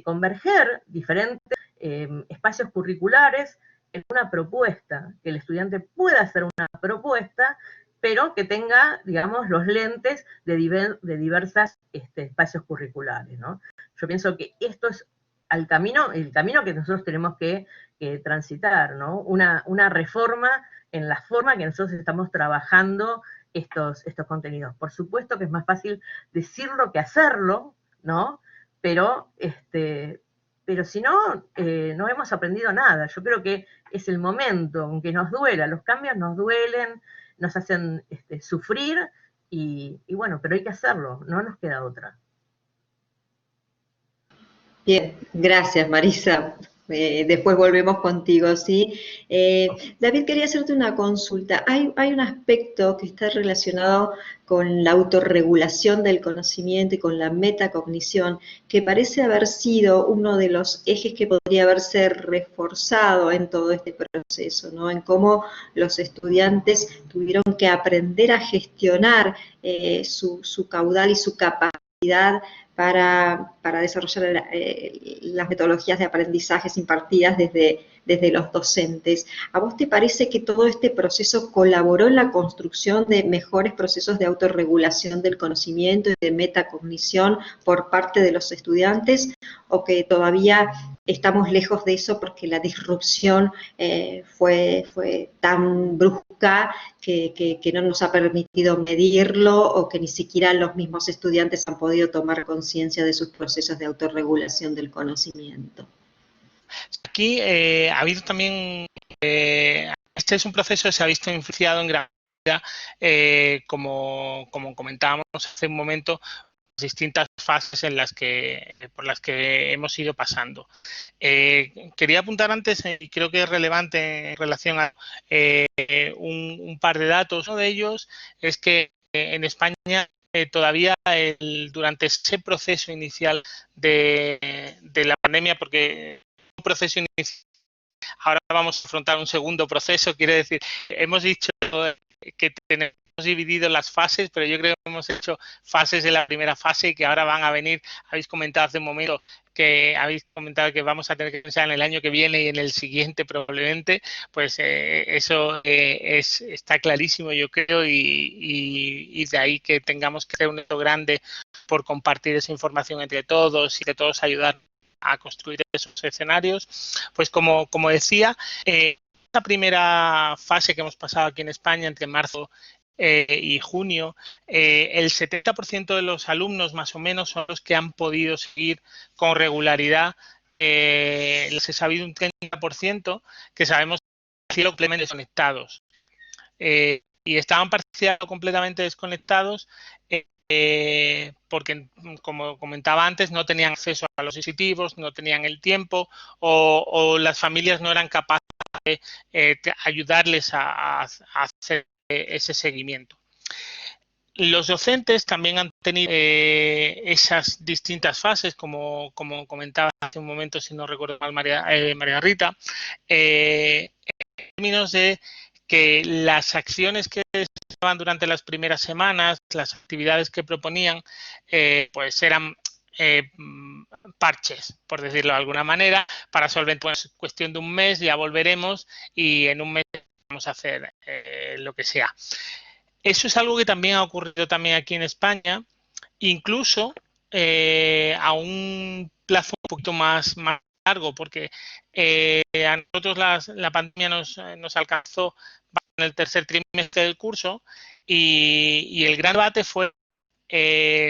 converger diferentes espacios curriculares en una propuesta, que el estudiante pueda hacer una propuesta, pero que tenga, digamos, los lentes de diversos espacios curriculares, ¿no? Yo pienso que esto es el camino que nosotros tenemos que transitar, ¿no? Una reforma en la forma que nosotros estamos trabajando estos contenidos. Por supuesto que es más fácil decirlo que hacerlo, ¿no? Pero si no, no hemos aprendido nada. Yo creo que es el momento, aunque nos duela, los cambios nos duelen, nos hacen sufrir, y bueno, pero hay que hacerlo, no nos queda otra. Bien, gracias Marisa. después volvemos contigo, ¿sí? David, quería hacerte una consulta. Hay un aspecto que está relacionado con la autorregulación del conocimiento y con la metacognición, que parece haber sido uno de los ejes que podría haberse reforzado en todo este proceso, ¿no? En cómo los estudiantes tuvieron que aprender a gestionar su caudal y su capacidad para desarrollar las metodologías de aprendizajes impartidas desde los docentes. ¿A vos te parece que todo este proceso colaboró en la construcción de mejores procesos de autorregulación del conocimiento y de metacognición por parte de los estudiantes, o que todavía estamos lejos de eso porque la disrupción fue tan brusca que no nos ha permitido medirlo, o que ni siquiera los mismos estudiantes han podido tomar conciencia de sus procesos de autorregulación del conocimiento? Aquí ha habido también, este es un proceso que se ha visto influenciado en gran medida, como comentábamos hace un momento, distintas fases por las que hemos ido pasando. Quería apuntar antes, y creo que es relevante en relación a un par de datos. Uno de ellos es que en España todavía durante ese proceso inicial de la pandemia, porque un proceso inicial, ahora vamos a afrontar un segundo proceso, quiere decir, hemos dicho que tenemos dividido las fases, pero yo creo que hemos hecho fases de la primera fase y que ahora van a venir. Habéis comentado hace un momento que vamos a tener que pensar en el año que viene y en el siguiente probablemente, pues eso está clarísimo, yo creo, y de ahí que tengamos que hacer un reto grande por compartir esa información entre todos y de todos ayudar a construir esos escenarios. Pues como decía, esta primera fase que hemos pasado aquí en España entre marzo y junio, el 70% de los alumnos más o menos son los que han podido seguir con regularidad. Les he sabido un 30% que sabemos que han sido completamente desconectados, y estaban parcial o completamente desconectados porque, como comentaba antes, no tenían acceso a los dispositivos, no tenían el tiempo, o las familias no eran capaces de ayudarles a hacer ese seguimiento. Los docentes también han tenido esas distintas fases, como comentaba hace un momento, si no recuerdo mal, María Rita, en términos de que las acciones que se daban durante las primeras semanas, las actividades que proponían, pues eran parches, por decirlo de alguna manera, para solventar, pues, cuestión de un mes, ya volveremos y en un mes vamos a hacer lo que sea. Eso es algo que también ha ocurrido también aquí en España, incluso a un plazo un poquito más largo, porque a nosotros la pandemia nos alcanzó en el tercer trimestre del curso, y el gran debate fue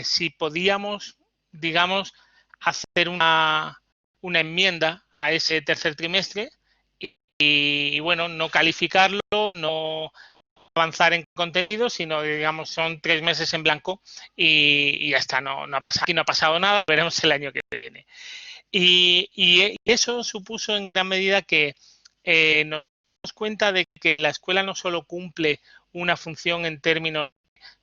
si podíamos, digamos, hacer una enmienda a ese tercer trimestre y bueno, no calificarlo, no avanzar en contenido, sino, digamos, son 3 meses en blanco y ya está, aquí no ha pasado nada, veremos el año que viene. Y eso supuso en gran medida que nos damos cuenta de que la escuela no solo cumple una función en términos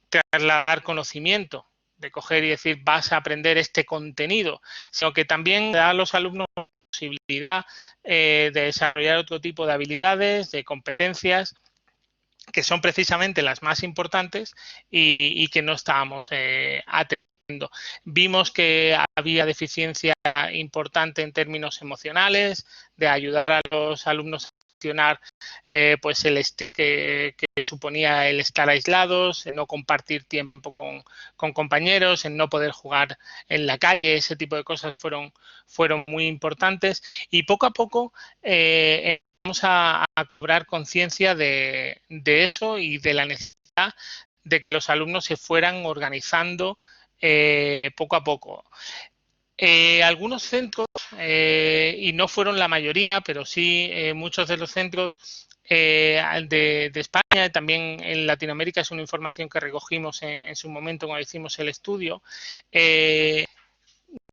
de trasladar conocimiento, de coger y decir vas a aprender este contenido, sino que también da a los alumnos la posibilidad de desarrollar otro tipo de habilidades, de competencias, que son precisamente las más importantes y que no estábamos atendiendo. Vimos que había deficiencia importante en términos emocionales, de ayudar a los alumnos a gestionar pues el estrés que suponía el estar aislados, en no compartir tiempo con compañeros, en no poder jugar en la calle. Ese tipo de cosas fueron muy importantes, y poco a poco vamos a cobrar conciencia de eso y de la necesidad de que los alumnos se fueran organizando poco a poco. Algunos centros, y no fueron la mayoría, pero sí muchos de los centros de España, y también en Latinoamérica, es una información que recogimos en su momento cuando hicimos el estudio,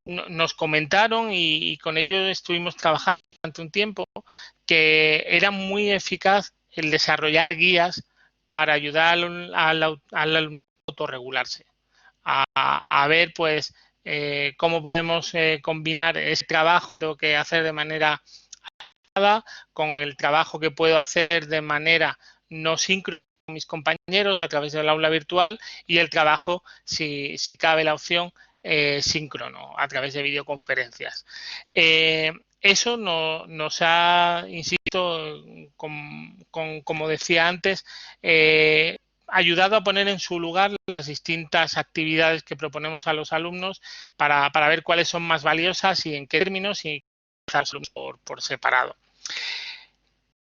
nos comentaron, y con ellos estuvimos trabajando durante un tiempo que era muy eficaz el desarrollar guías para ayudar al autorregularse, a ver pues cómo podemos combinar ese trabajo que tengo que hacer de manera con el trabajo que puedo hacer de manera no síncrona con mis compañeros a través del aula virtual y el trabajo, si cabe la opción, síncrono a través de videoconferencias. Eso nos ha, insisto, como decía antes, ayudado a poner en su lugar las distintas actividades que proponemos a los alumnos para ver cuáles son más valiosas y en qué términos y por separado.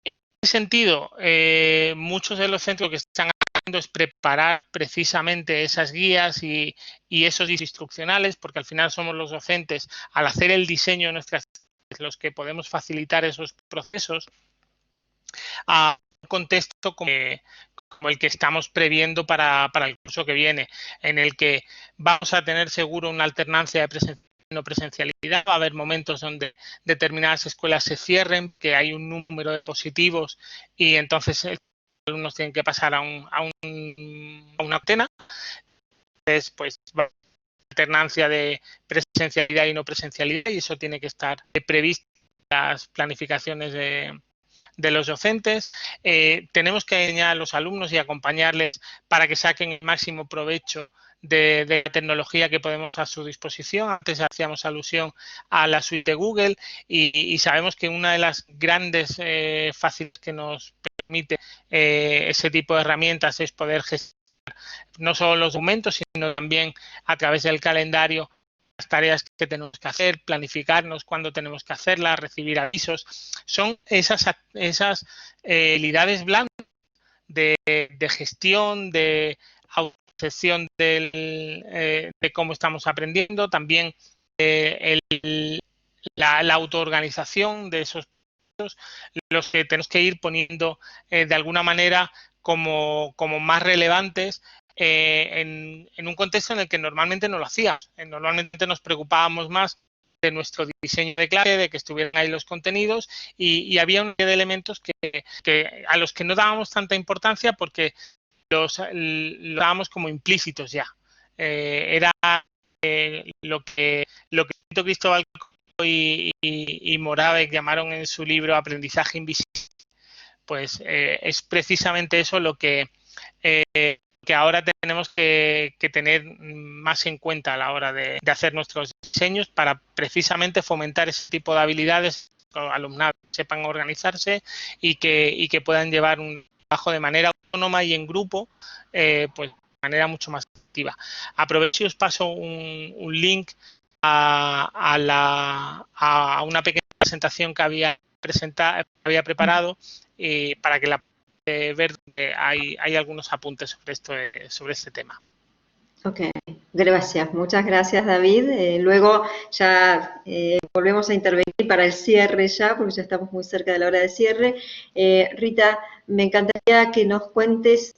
En ese sentido, muchos de los centros que están haciendo es preparar precisamente esas guías y esos instruccionales, porque al final somos los docentes, al hacer el diseño de nuestras los que podemos facilitar esos procesos a un contexto como el que estamos previendo para el curso que viene, en el que vamos a tener seguro una alternancia de presencialidad y no presencialidad. Va a haber momentos donde determinadas escuelas se cierren, que hay un número de positivos y entonces los alumnos tienen que pasar a una cuarentena. Entonces, pues va a haber alternancia de presencialidad y no presencialidad y eso tiene que estar previsto en las planificaciones de los docentes. Tenemos que enseñar a los alumnos y acompañarles para que saquen el máximo provecho de la tecnología que podemos a su disposición. Antes hacíamos alusión a la suite de Google y sabemos que una de las grandes facilidades que nos permite ese tipo de herramientas es poder gestionar no solo los documentos, sino también a través del calendario las tareas que tenemos que hacer, planificarnos cuándo tenemos que hacerlas, recibir avisos. Son esas habilidades blandas de gestión, de autogestión de cómo estamos aprendiendo, también la autoorganización de esos procesos, los que tenemos que ir poniendo de alguna manera como más relevantes en un contexto en el que normalmente no lo hacíamos. Normalmente nos preocupábamos más de nuestro diseño de clase, de que estuvieran ahí los contenidos y había una serie de elementos a los que no dábamos tanta importancia porque los dábamos como implícitos ya. Era lo que Cristóbal y Moravec llamaron en su libro Aprendizaje Invisible. Pues es precisamente eso lo que ahora tenemos que tener más en cuenta a la hora de hacer nuestros diseños para precisamente fomentar ese tipo de habilidades que los alumnos sepan organizarse y que puedan llevar un trabajo de manera autónoma y en grupo, pues de manera mucho más activa. Aprovecho y os paso un link a una pequeña presentación que había preparado para que la ver hay algunos apuntes sobre este tema. Ok, gracias, muchas gracias David. Luego ya volvemos a intervenir para el cierre ya, porque ya estamos muy cerca de la hora de cierre. Rita, me encantaría que nos cuentes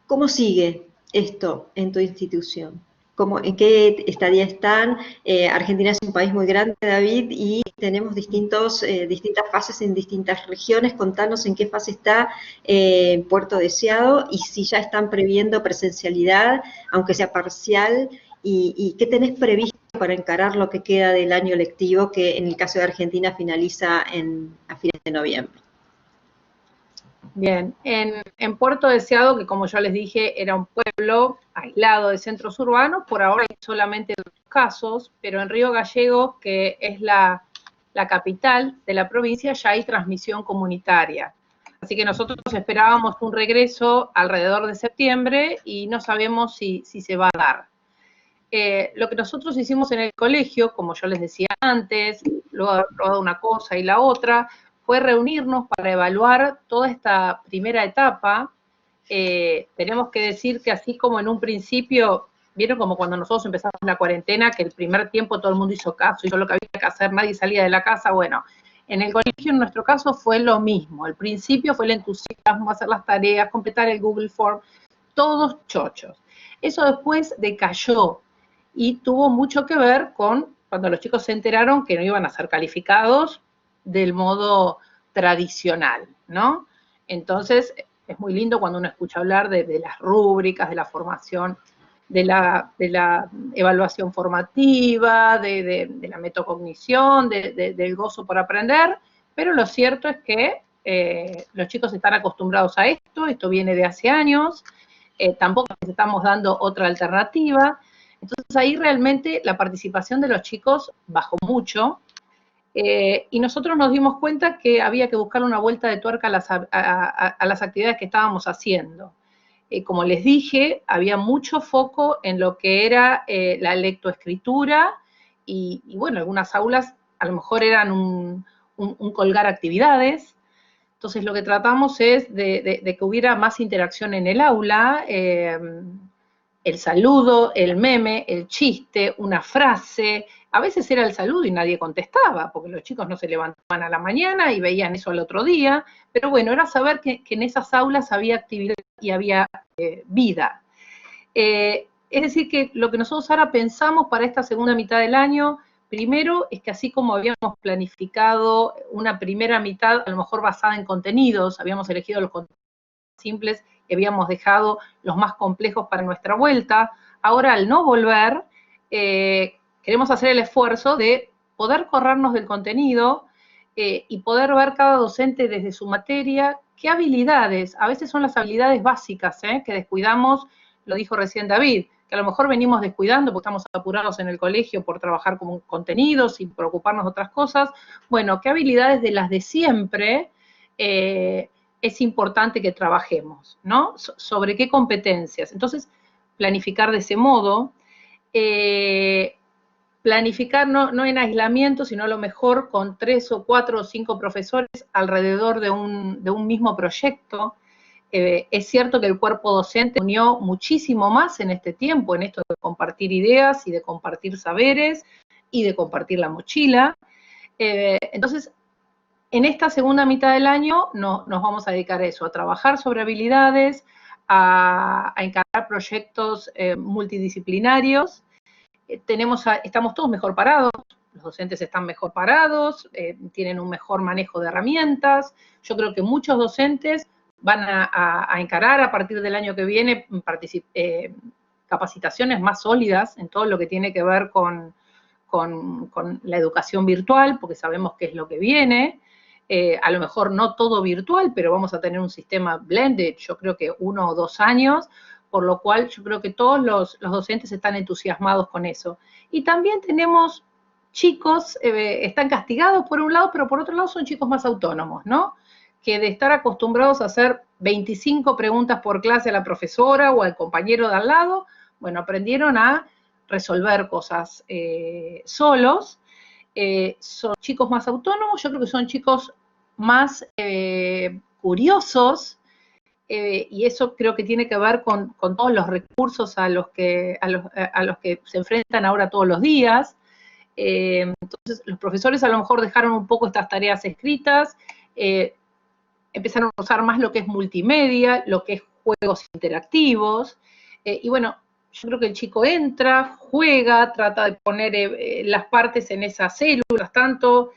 cómo sigue esto en tu institución. ¿En qué estadía están? Argentina es un país muy grande, David, y tenemos distintas fases en distintas regiones. Contanos en qué fase está Puerto Deseado y si ya están previendo presencialidad, aunque sea parcial, y qué tenés previsto para encarar lo que queda del año lectivo, que en el caso de Argentina finaliza a fines de noviembre. Bien, en Puerto Deseado, que como yo les dije, era un pueblo aislado de centros urbanos, por ahora hay solamente 2 casos, pero en Río Gallegos, que es la capital de la provincia, ya hay transmisión comunitaria. Así que nosotros esperábamos un regreso alrededor de septiembre y no sabemos si se va a dar. Lo que nosotros hicimos en el colegio, como yo les decía antes, luego de haber probado una cosa y la otra, fue reunirnos para evaluar toda esta primera etapa. Tenemos que decir que así como en un principio, vieron como cuando nosotros empezamos la cuarentena, que el primer tiempo todo el mundo hizo caso, hizo lo que había que hacer, nadie salía de la casa. Bueno, en el colegio en nuestro caso fue lo mismo. Al principio fue el entusiasmo, hacer las tareas, completar el Google Form, todos chochos. Eso después decayó y tuvo mucho que ver con cuando los chicos se enteraron que no iban a ser calificados del modo tradicional, ¿no? Entonces, es muy lindo cuando uno escucha hablar de las rúbricas, de la formación, de la evaluación formativa, de la metacognición, del gozo por aprender, pero lo cierto es que los chicos están acostumbrados a esto viene de hace años, tampoco les estamos dando otra alternativa. Entonces ahí realmente la participación de los chicos bajó mucho, y nosotros nos dimos cuenta que había que buscar una vuelta de tuerca a las actividades que estábamos haciendo. Como les dije, había mucho foco en lo que era la lectoescritura, y bueno, algunas aulas a lo mejor eran un colgar actividades. Entonces lo que tratamos es de que hubiera más interacción en el aula, el saludo, el meme, el chiste, una frase. A veces era el saludo y nadie contestaba, porque los chicos no se levantaban a la mañana y veían eso al otro día. Pero bueno, era saber que en esas aulas había actividad y había vida. Es decir, que lo que nosotros ahora pensamos para esta segunda mitad del año, primero, es que así como habíamos planificado una primera mitad, a lo mejor basada en contenidos, habíamos elegido los contenidos simples y habíamos dejado los más complejos para nuestra vuelta, ahora al no volver, queremos hacer el esfuerzo de poder corrernos del contenido y poder ver cada docente desde su materia qué habilidades, a veces son las habilidades básicas que descuidamos, lo dijo recién David, que a lo mejor venimos descuidando porque estamos apurados en el colegio por trabajar con contenidos y por ocuparnos de otras cosas. Bueno, ¿qué habilidades de las de siempre es importante que trabajemos, ¿no? ¿Sobre qué competencias? Entonces, planificar de ese modo, planificar no en aislamiento, sino a lo mejor con 3 o 4 o 5 profesores alrededor de un mismo proyecto. Es cierto que el cuerpo docente unió muchísimo más en este tiempo, en esto de compartir ideas y de compartir saberes y de compartir la mochila. Entonces, en esta segunda mitad del año nos vamos a dedicar a eso, a trabajar sobre habilidades, a encarar proyectos multidisciplinarios. Estamos todos mejor parados, los docentes están mejor parados, tienen un mejor manejo de herramientas. Yo creo que muchos docentes van a encarar a partir del año que viene capacitaciones más sólidas en todo lo que tiene que ver con la educación virtual, porque sabemos que es lo que viene. A lo mejor no todo virtual, pero vamos a tener un sistema blended, yo creo que 1 o 2 años, por lo cual yo creo que todos los docentes están entusiasmados con eso. Y también tenemos chicos, están castigados por un lado, pero por otro lado son chicos más autónomos, ¿no? Que de estar acostumbrados a hacer 25 preguntas por clase a la profesora o al compañero de al lado, bueno, aprendieron a resolver cosas solos. Son chicos más autónomos, yo creo que son chicos más curiosos, y eso creo que tiene que ver con todos los recursos a los que se enfrentan ahora todos los días. Entonces, los profesores a lo mejor dejaron un poco estas tareas escritas, empezaron a usar más lo que es multimedia, lo que es juegos interactivos, y bueno, yo creo que el chico entra, juega, trata de poner las partes en esas células, tanto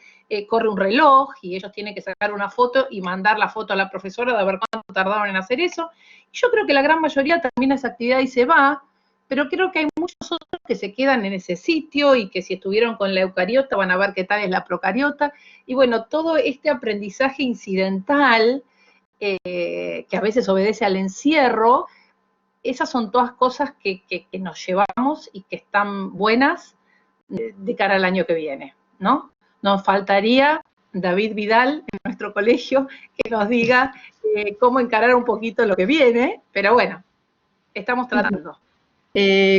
corre un reloj y ellos tienen que sacar una foto y mandar la foto a la profesora de ver cuánto tardaron en hacer eso. Y yo creo que la gran mayoría termina esa actividad y se va, pero creo que hay muchos otros que se quedan en ese sitio y que si estuvieron con la eucariota van a ver qué tal es la procariota. Y bueno, todo este aprendizaje incidental que a veces obedece al encierro, esas son todas cosas que nos llevamos y que están buenas de cara al año que viene, ¿no? Nos faltaría David Vidal en nuestro colegio que nos diga cómo encarar un poquito lo que viene, pero bueno, estamos tratando.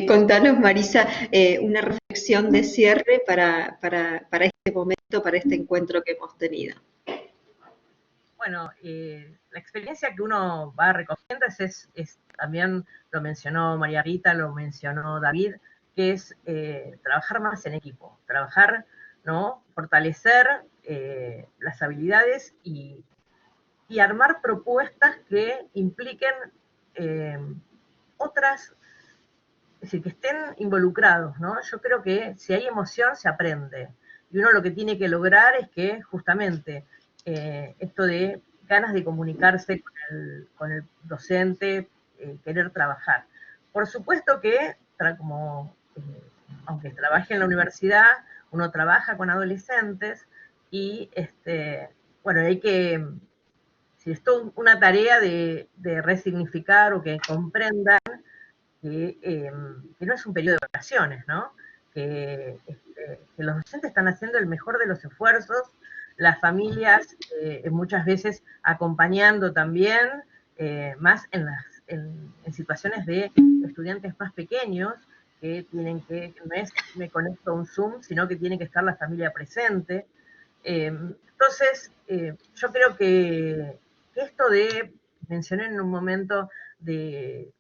Contanos, Marisa, una reflexión de cierre para este momento, para este encuentro que hemos tenido. Bueno, la experiencia que uno va recogiendo es también lo mencionó María Rita, lo mencionó David, que es trabajar más en equipo, trabajar, ¿no? Fortalecer las habilidades y armar propuestas que impliquen otras, es decir, que estén involucrados, ¿no? Yo creo que si hay emoción se aprende. y uno lo que tiene que lograr es que justamente esto de ganas de comunicarse con el docente, querer trabajar. Por supuesto que, aunque trabaje en la universidad, uno trabaja con adolescentes y, bueno, hay que, si es toda una tarea de resignificar o que comprendan que no es un periodo de vacaciones, ¿no? Que los docentes están haciendo el mejor de los esfuerzos, las familias muchas veces acompañando también, más en situaciones de estudiantes más pequeños, que tienen que, no es me conecto a un Zoom, sino que tiene que estar la familia presente. Entonces, yo creo que esto mencioné en un momento, de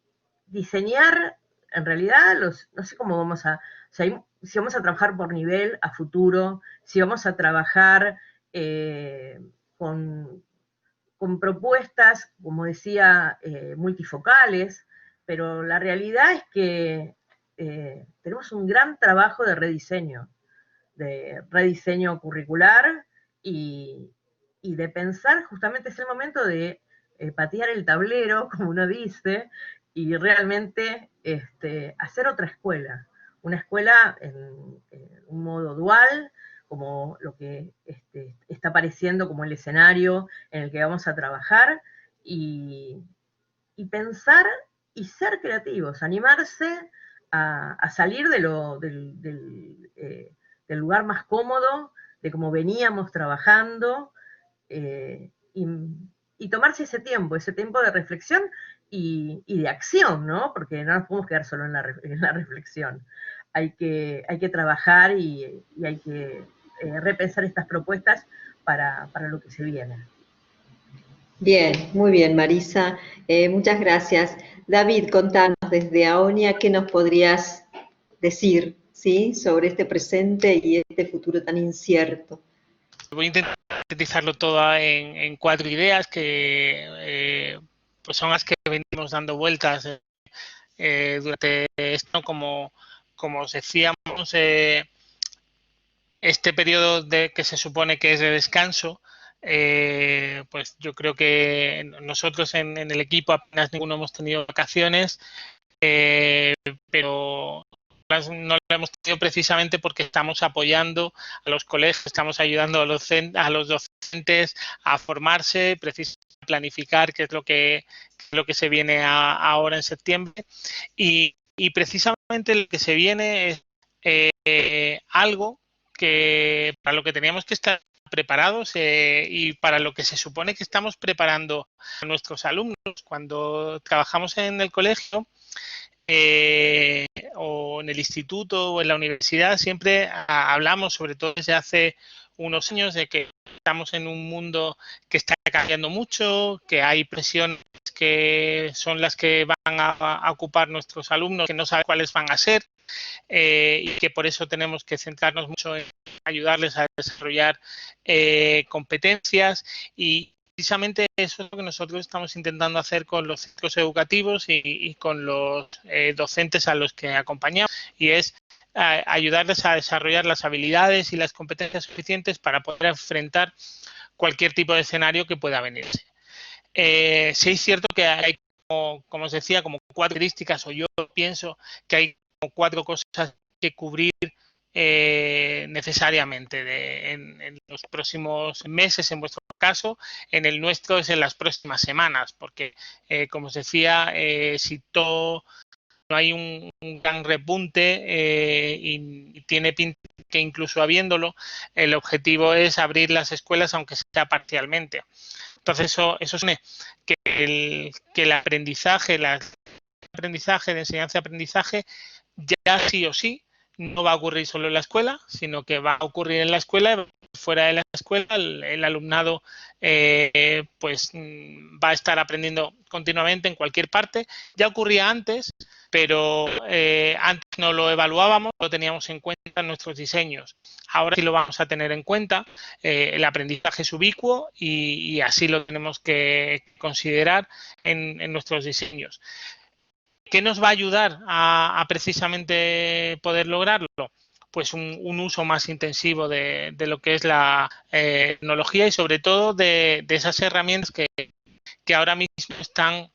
diseñar, en realidad, no sé cómo vamos a, o sea, si vamos a trabajar por nivel a futuro, si vamos a trabajar con propuestas, como decía, multifocales, pero la realidad es que tenemos un gran trabajo de rediseño curricular y, de pensar, justamente es el momento de patear el tablero, como uno dice, y realmente hacer otra escuela, una escuela en un modo dual, como lo que está apareciendo como el escenario en el que vamos a trabajar, y pensar y ser creativos, animarse a salir del lugar más cómodo, de cómo veníamos trabajando, y tomarse ese tiempo de reflexión y de acción, ¿no? Porque no nos podemos quedar solo en la reflexión. Hay que trabajar y hay que repensar estas propuestas para lo que se viene. Bien, muy bien, Marisa. Muchas gracias. David, contanos desde Aonia qué nos podrías decir, ¿sí?, sobre este presente y este futuro tan incierto. Voy a intentar sintetizarlo todo en 4 ideas que pues son las que venimos dando vueltas durante esto, como os decíamos, este periodo que se supone que es de descanso, pues yo creo que nosotros en el equipo apenas ninguno hemos tenido vacaciones, pero no lo hemos tenido precisamente porque estamos apoyando a los colegios, estamos ayudando a los docentes a formarse, precisamente a planificar qué es lo que se viene ahora en septiembre, y precisamente lo que se viene es algo que para lo que teníamos que estar preparados y para lo que se supone que estamos preparando a nuestros alumnos cuando trabajamos en el colegio o en el instituto o en la universidad. Siempre hablamos, sobre todo desde hace unos años, de que estamos en un mundo que está cambiando mucho, que hay presiones que son las que van a ocupar nuestros alumnos, que no saben cuáles van a ser, y que por eso tenemos que centrarnos mucho en ayudarles a desarrollar competencias, y precisamente eso es lo que nosotros estamos intentando hacer con los centros educativos y con los docentes a los que acompañamos, y es ayudarles a desarrollar las habilidades y las competencias suficientes para poder enfrentar cualquier tipo de escenario que pueda venirse. Sí es cierto que hay, como os decía, como 4 características, o yo pienso que hay como 4 cosas que cubrir necesariamente en los próximos meses, en vuestro caso. En el nuestro es en las próximas semanas, porque como os decía, si todo no hay un gran repunte y tiene pinta que incluso habiéndolo, el objetivo es abrir las escuelas, aunque sea parcialmente. Entonces eso supone que el aprendizaje, de enseñanza-aprendizaje, ya sí o sí no va a ocurrir solo en la escuela, sino que va a ocurrir en la escuela. Fuera de la escuela, el alumnado pues va a estar aprendiendo continuamente en cualquier parte. Ya ocurría antes, pero antes no lo evaluábamos, lo teníamos en cuenta en nuestros diseños. Ahora sí lo vamos a tener en cuenta. El aprendizaje es ubicuo y así lo tenemos que considerar en nuestros diseños. ¿Qué nos va a ayudar a precisamente poder lograrlo? pues un uso más intensivo de lo que es la tecnología y sobre todo de esas herramientas que ahora mismo están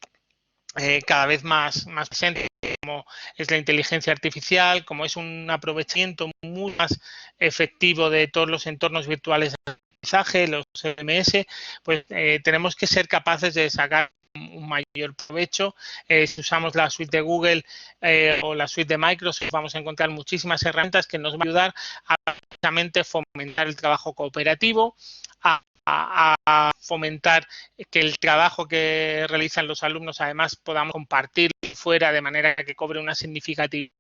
cada vez más presentes, como es la inteligencia artificial, como es un aprovechamiento muy más efectivo de todos los entornos virtuales de aprendizaje, los LMS, pues tenemos que ser capaces de sacar un mayor provecho. Si usamos la suite de Google o la suite de Microsoft, vamos a encontrar muchísimas herramientas que nos van a ayudar a precisamente fomentar el trabajo cooperativo, a fomentar que el trabajo que realizan los alumnos además podamos compartir fuera de manera que cobre una significativa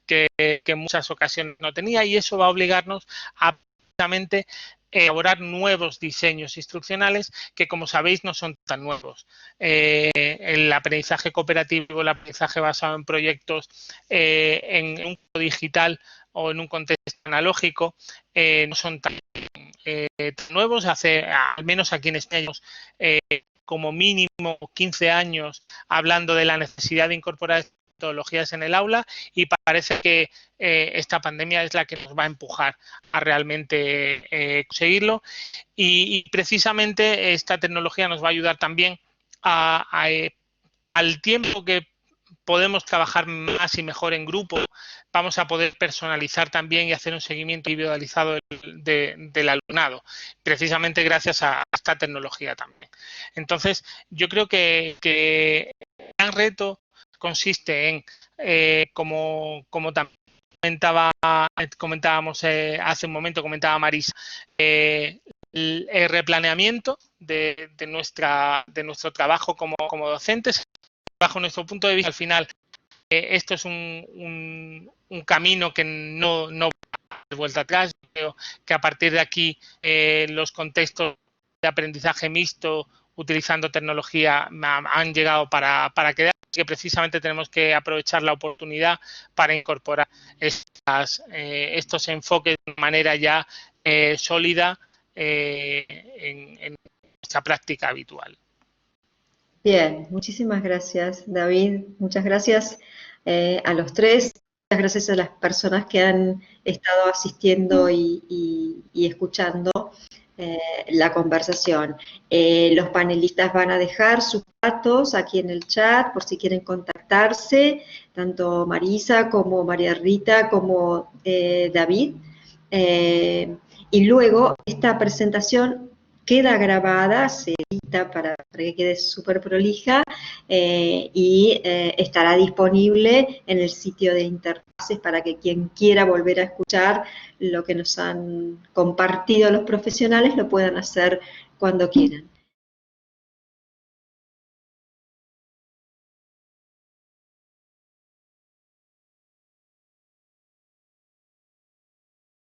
que en muchas ocasiones no tenía, y eso va a obligarnos a precisamente elaborar nuevos diseños instruccionales que, como sabéis, no son tan nuevos. El aprendizaje cooperativo, el aprendizaje basado en proyectos en un mundo digital o en un contexto analógico no son tan nuevos. Hace, al menos aquí en España, como mínimo 15 años hablando de la necesidad de incorporar metodologías en el aula, y parece que esta pandemia es la que nos va a empujar a realmente conseguirlo, y precisamente esta tecnología nos va a ayudar también al tiempo que podemos trabajar más y mejor en grupo, vamos a poder personalizar también y hacer un seguimiento individualizado del alumnado, precisamente gracias a esta tecnología también. Entonces, yo creo que el gran reto consiste en, como también comentábamos hace un momento, comentaba Marisa, el replanteamiento de nuestro trabajo como docentes. Bajo nuestro punto de vista, al final, esto es un camino que no va a dar vuelta atrás. Yo creo que a partir de aquí los contextos de aprendizaje mixto utilizando tecnología han llegado para quedar, que precisamente tenemos que aprovechar la oportunidad para incorporar estos enfoques de manera ya sólida en nuestra práctica habitual. Bien, muchísimas gracias, David. Muchas gracias a los tres. Muchas gracias a las personas que han estado asistiendo y escuchando la conversación. Los panelistas van a dejar sus datos aquí en el chat por si quieren contactarse, tanto Marisa como María Rita como David. Y luego esta presentación queda grabada, se edita para que quede súper prolija y estará disponible en el sitio de Interfaces para que quien quiera volver a escuchar lo que nos han compartido los profesionales lo puedan hacer cuando quieran.